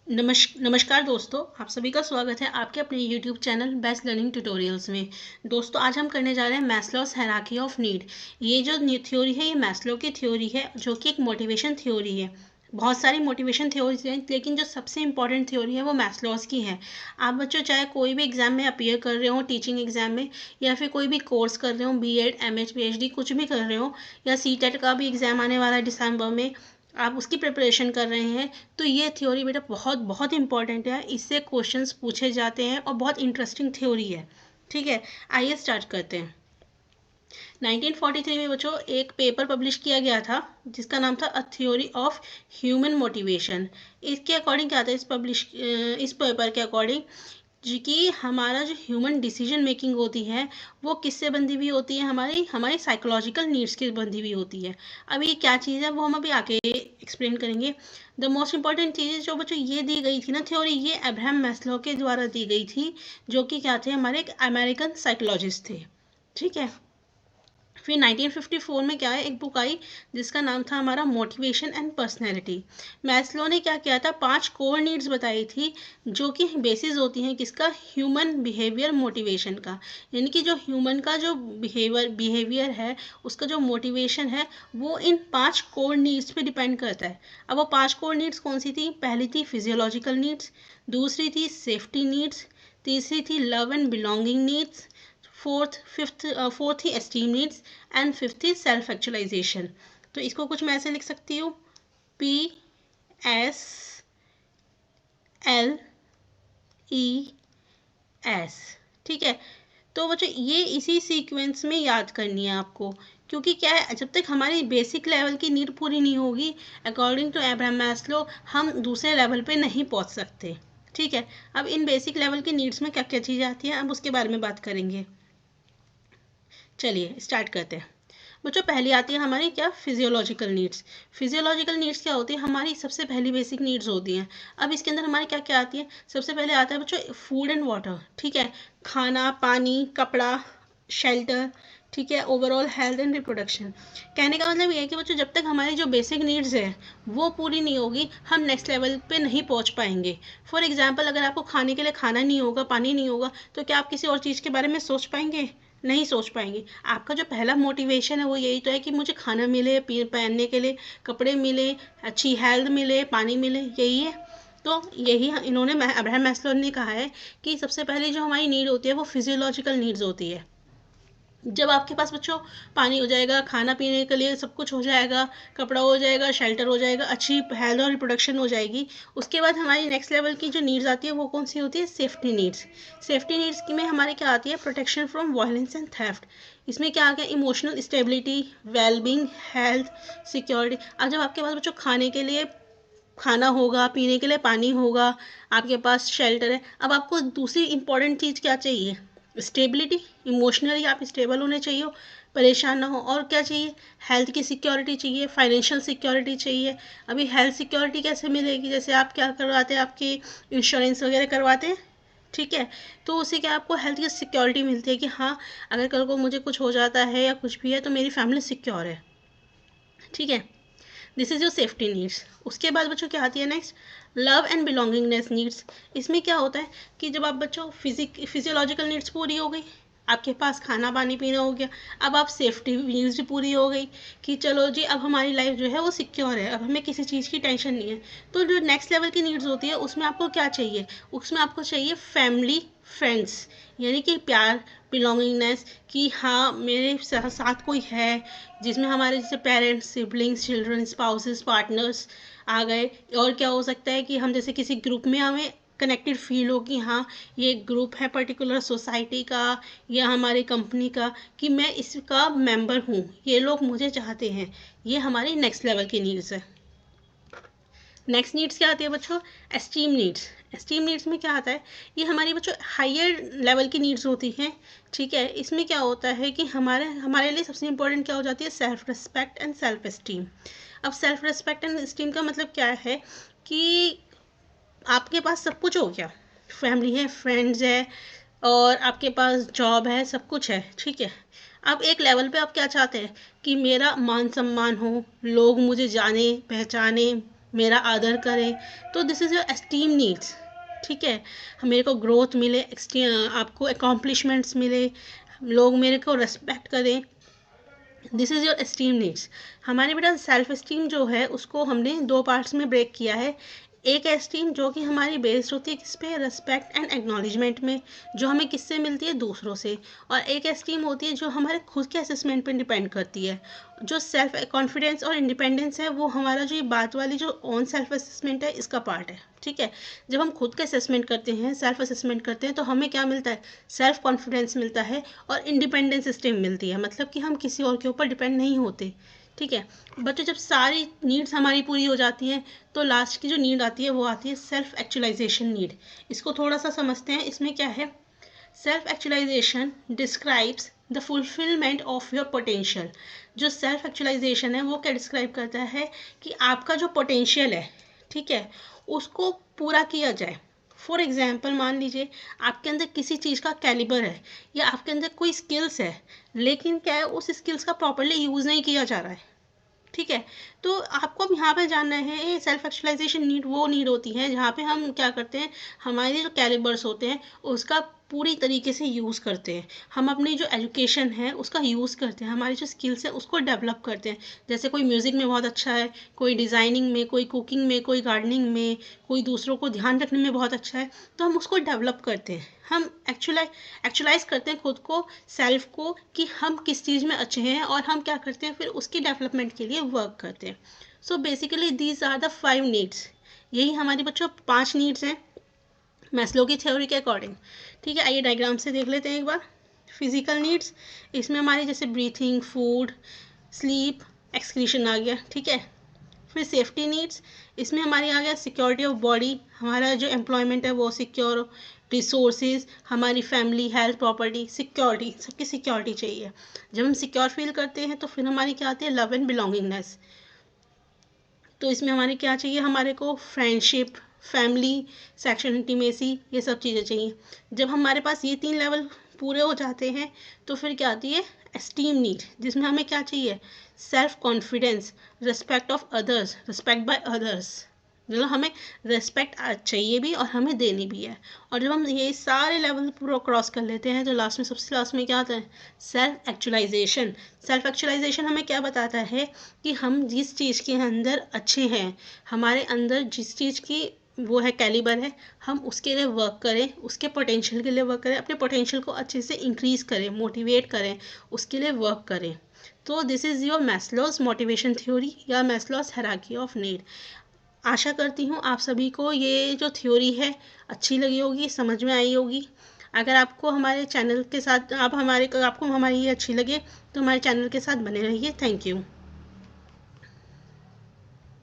नमस्कार दोस्तों, आप सभी का स्वागत है आपके अपने YouTube channel best learning tutorials में। दोस्तों, आज हम करने जा रहे हैं मैस्लोस हायरार्की ऑफ नीड। ये जो थ्योरी है, ये मैस्लो की थ्योरी है, जो कि एक मोटिवेशन थ्योरी है। बहुत सारी मोटिवेशन थ्योरीज हैं, लेकिन जो सबसे इंपॉर्टेंट थ्योरी है वो मैस्लोस की है। आप बच्चों चाहे कोई भी एग्जाम में अपीयर कर रहे हो, टीचिंग एग्जाम में, या फिर कोई भी कोर्स कर रहे हो, BEd, MH, PhD कुछ भी कर रहे हो, या CTET का भी एग्जाम आने वाला है दिसंबर में, आप उसकी प्रिपरेशन कर रहे हैं, तो ये थ्योरी बेटा बहुत बहुत इंपॉर्टेंट है। इससे क्वेश्चंस पूछे जाते हैं और बहुत इंटरेस्टिंग थ्योरी है। ठीक है, आइए स्टार्ट करते हैं। 1943 में बच्चों एक पेपर पब्लिश किया गया था जिसका नाम था a theory of human motivation. इसके अकॉर्डिंग क्या था, इस पेपर के अकॉर्डिंग जी कि हमारा जो ह्यूमन डिसीजन मेकिंग होती है वो किससे बंधी हुई होती है, हमारी हमारी साइकोलॉजिकल नीड्स की बंधी हुई होती है। अब ये क्या चीज़ है वो हम अभी आगे एक्सप्लेन करेंगे। द मोस्ट इंपॉर्टेंट चीज़ जो बच्चों ये दी गई थी ना थ्योरी, ये अब्राहम मैस्लो के द्वारा दी गई थी, जो कि क्या थे, हमारे एक अमेरिकन साइकोलॉजिस्ट थे। ठीक है, फिर 1954 में क्या है, एक बुक आई जिसका नाम था हमारा मोटिवेशन एंड पर्सनैलिटी। मैस्लो ने क्या किया था, 5 कोर नीड्स बताई थी, जो कि बेसिस होती हैं किसका, ह्यूमन बिहेवियर मोटिवेशन का। यानी कि जो ह्यूमन का जो बिहेवियर है, उसका जो मोटिवेशन है, वो इन 5 कोर नीड्स पे डिपेंड करता है। अब वो 5 कोर नीड्स कौन सी थी, पहली थी फिजियोलॉजिकल नीड्स, दूसरी थी सेफ्टी नीड्स, तीसरी थी love and belonging needs, fourth ही एस्टीम नीड्स, एंड फिफ्थ ही सेल्फ एक्चुअलाइजेशन। तो इसको कुछ मैं ऐसे लिख सकती हूँ, PSLES। ठीक है, तो बच्चों ये इसी सीक्वेंस में याद करनी है आपको, क्योंकि क्या है, जब तक हमारी बेसिक लेवल की नीड पूरी नहीं होगी, अकॉर्डिंग टू अब्राहम मैस्लो, हम दूसरे लेवल पे नहीं पहुंच सकते। ठीक है, अब इन बेसिक लेवल की नीड्स में क्या क्या चीज़ें आती हैं, अब उसके बारे में बात करेंगे। चलिए स्टार्ट करते हैं। बच्चों पहली आती है हमारी क्या, फिजियोलॉजिकल नीड्स। फिजियोलॉजिकल नीड्स क्या होती है, हमारी सबसे पहली बेसिक नीड्स होती हैं। अब इसके अंदर हमारी क्या क्या आती है, सबसे पहले आता है बच्चों फूड एंड वाटर। ठीक है, खाना, पानी, कपड़ा, शेल्टर। ठीक है, ओवरऑल हेल्थ एंड रिप्रोडक्शन। कहने का मतलब ये है कि बच्चों जब तक हमारी जो बेसिक नीड्स है वो पूरी नहीं होगी, हम नेक्स्ट लेवल पे नहीं पहुंच पाएंगे। फॉर एग्जाम्पल, अगर आपको खाने के लिए खाना नहीं होगा, पानी नहीं होगा, तो क्या आप किसी और चीज़ के बारे में सोच पाएंगे, नहीं सोच पाएंगे। आपका जो पहला मोटिवेशन है वो यही तो है कि मुझे खाना मिले, पहनने के लिए कपड़े मिले, अच्छी हेल्थ मिले, पानी मिले, यही है। तो यही इन्होंने अब्राहम मैस्लो ने कहा है कि सबसे पहले जो हमारी नीड होती है वो फिजियोलॉजिकल नीड्स होती है। जब आपके पास बच्चों पानी हो जाएगा, खाना पीने के लिए सब कुछ हो जाएगा, कपड़ा हो जाएगा, शेल्टर हो जाएगा, अच्छी हेल्थ और रिप्रोडक्शन हो जाएगी, उसके बाद हमारी नेक्स्ट लेवल की जो नीड्स आती है वो कौन सी होती है, सेफ्टी नीड्स। सेफ्टी नीड्स की में हमारी क्या आती है, protection from violence and theft. इसमें क्या आ गया, emotional stability, wellbeing, health, security. अब जब आपके पास बच्चों खाने के लिए खाना होगा, पीने के लिए पानी होगा, आपके पास शेल्टर है, अब आपको दूसरी इंपॉर्टेंट चीज़ क्या चाहिए, स्टेबिलिटी। इमोशनली आप स्टेबल होने चाहिए, परेशान ना हो। और क्या चाहिए, हेल्थ की सिक्योरिटी चाहिए, फाइनेंशियल सिक्योरिटी चाहिए। अभी हेल्थ सिक्योरिटी कैसे मिलेगी, जैसे आप क्या करवाते हैं, आपकी इंश्योरेंस वगैरह करवाते हैं। ठीक है, तो उससे क्या आपको हेल्थ की सिक्योरिटी मिलती है कि हाँ, अगर कल को मुझे कुछ हो जाता है या कुछ भी है तो मेरी फैमिली सिक्योर है। ठीक है, this is your safety needs. उसके बाद बच्चों क्या आती है next, love and belongingness needs. इसमें क्या होता है कि जब आप बच्चों फिजियोलॉजिकल नीड्स पूरी हो गई, आपके पास खाना पानी पीना हो गया, अब आप सेफ्टी नीड्स भी पूरी हो गई कि चलो जी अब हमारी लाइफ जो है वो सिक्योर है, अब हमें किसी चीज़ की टेंशन नहीं है। तो जो नेक्स्ट लेवल की नीड्स होती है उसमें आपको क्या चाहिए, उसमें आपको चाहिए फैमिली, फ्रेंड्स, यानी कि प्यार, बिलोंगिंगनेस, कि हाँ मेरे साथ कोई है, जिसमें हमारे जैसे parents, siblings, children, spouses, partners आ गए। और क्या हो सकता है कि हम जैसे किसी ग्रुप में हमें कनेक्टेड फील हो कि हाँ ये ग्रुप है पर्टिकुलर सोसाइटी का या हमारी कंपनी का, कि मैं इसका मेंबर हूँ, ये लोग मुझे चाहते हैं। ये हमारी नेक्स्ट लेवल की नीड्स है। नेक्स्ट नीड्स क्या आती है बच्चों, एस्टीम नीड्स। एस्टीम नीड्स में क्या आता है, ये हमारी बच्चों हायर लेवल की नीड्स होती हैं। ठीक है, इसमें क्या होता है कि हमारे हमारे लिए सबसे इंपॉर्टेंट क्या हो जाती है, self respect and self esteem. अब सेल्फ रिस्पेक्ट एंड एस्टीम का मतलब क्या है कि आपके पास सब कुछ हो गया, फैमिली है, फ्रेंड्स है, और आपके पास जॉब है, सब कुछ है। ठीक है, अब एक लेवल पे आप क्या चाहते हैं कि मेरा मान सम्मान हो, लोग मुझे जाने पहचाने, मेरा आदर करें, तो this is your esteem needs. ठीक है, मेरे को ग्रोथ मिले, आपको अकॉम्प्लिशमेंट्स मिले, लोग मेरे को रेस्पेक्ट करें, this is your esteem needs. हमारे बेटा सेल्फ एस्टीम जो है उसको हमने दो पार्ट्स में ब्रेक किया है। एक एस्टीम जो कि हमारी बेस्ड होती है किस पे, रेस्पेक्ट एंड एक्नॉलेजमेंट में, जो हमें किससे मिलती है, दूसरों से। और एक एस्टीम होती है जो हमारे खुद के असेसमेंट पे डिपेंड करती है। जो सेल्फ कॉन्फिडेंस और इंडिपेंडेंस है वो हमारा जो ये बात वाली जो ऑन सेल्फ असेसमेंट है इसका पार्ट है। ठीक है, जब हम खुद का असेसमेंट करते हैं, सेल्फ असेसमेंट करते हैं, तो हमें क्या मिलता है, सेल्फ कॉन्फिडेंस मिलता है और इंडिपेंडेंस स्टीम मिलती है, मतलब कि हम किसी और के ऊपर डिपेंड नहीं होते। ठीक है, बच्चों जब सारी नीड्स हमारी पूरी हो जाती हैं तो लास्ट की जो नीड आती है वो आती है सेल्फ एक्चुअलाइजेशन नीड। इसको थोड़ा सा समझते हैं, इसमें क्या है। Self actualisation describes the fulfilment of your potential. जो सेल्फ एक्चुअलाइजेशन है वो क्या डिस्क्राइब करता है कि आपका जो पोटेंशियल है, ठीक है, उसको पूरा किया जाए। फॉर एग्जाम्पल मान लीजिए आपके अंदर किसी चीज़ का कैलिबर है या आपके अंदर कोई स्किल्स है, लेकिन क्या है उस स्किल्स का प्रॉपरली यूज़ नहीं किया जा रहा है। ठीक है, तो आपको अब यहाँ पे जानना है, ये सेल्फ एक्चुअलाइजेशन नीड वो नीड होती है जहाँ पे हम क्या करते हैं, हमारे जो कैलिबर्स होते हैं उसका पूरी तरीके से यूज़ करते हैं, हम अपनी जो एजुकेशन है उसका यूज़ करते हैं, हमारी जो स्किल्स है उसको डेवलप करते हैं। जैसे कोई म्यूज़िक में बहुत अच्छा है, कोई डिज़ाइनिंग में, कोई कुकिंग में, कोई गार्डनिंग में, कोई दूसरों को ध्यान रखने में बहुत अच्छा है, तो हम उसको डेवलप करते हैं। हम एक्चुअलाइज करते हैं खुद को, सेल्फ को, कि हम किस चीज़ में अच्छे हैं और हम क्या करते हैं फिर उसकी डेवलपमेंट के लिए वर्क करते हैं। So basically these are the 5 needs. यही हमारी बच्चों 5 नीड्स हैं मैस्लो की थ्योरी के अकॉर्डिंग। ठीक है, आइए डायग्राम से देख लेते हैं एक बार। फिजिकल नीड्स, इसमें हमारी जैसे ब्रीथिंग, फूड, स्लीप, एक्सक्रीशन आ गया। ठीक है, फिर सेफ्टी नीड्स, इसमें हमारी आ गया सिक्योरिटी ऑफ बॉडी, हमारा जो एम्प्लॉयमेंट है वो सिक्योर, रिसोर्सेज, हमारी फैमिली, हेल्थ, प्रॉपर्टी, सिक्योरिटी, सबकी सिक्योरिटी चाहिए। जब हम सिक्योर फील करते हैं तो फिर हमारी क्या आती है, लव एंड बिलोंगिंगनेस। तो इसमें हमारे क्या चाहिए, हमारे को फ्रेंडशिप, फैमिली, सेक्शुअल इंटीमेसी, ये सब चीज़ें चाहिए। जब हमारे पास ये 3 लेवल पूरे हो जाते हैं तो फिर क्या आती है, एस्टीम नीड, जिसमें हमें क्या चाहिए, self confidence, respect of others, respect by others, मतलब हमें रेस्पेक्ट चाहिए भी और हमें देनी भी है। और जब हम ये सारे लेवल पूरा क्रॉस कर लेते हैं तो लास्ट में, सबसे लास्ट में क्या आता है, सेल्फ एक्चुअलाइजेशन। सेल्फ एक्चुअलाइजेशन हमें क्या बताता है कि हम जिस चीज़ के अंदर अच्छे हैं, हमारे अंदर जिस चीज़ की वो है कैलिबर है, हम उसके लिए वर्क करें, उसके पोटेंशियल के लिए वर्क करें, अपने पोटेंशियल को अच्छे से इंक्रीज करें, मोटिवेट करें, उसके लिए वर्क करें। तो this is your Maslow's motivation theory या मैस्लोज हायरार्की ऑफ नीड। आशा करती हूँ आप सभी को ये जो थ्योरी है अच्छी लगी होगी, समझ में आई होगी। अगर आपको हमारे चैनल के साथ आपको हमारी ये अच्छी लगे तो हमारे चैनल के साथ बने रहिए। Thank you.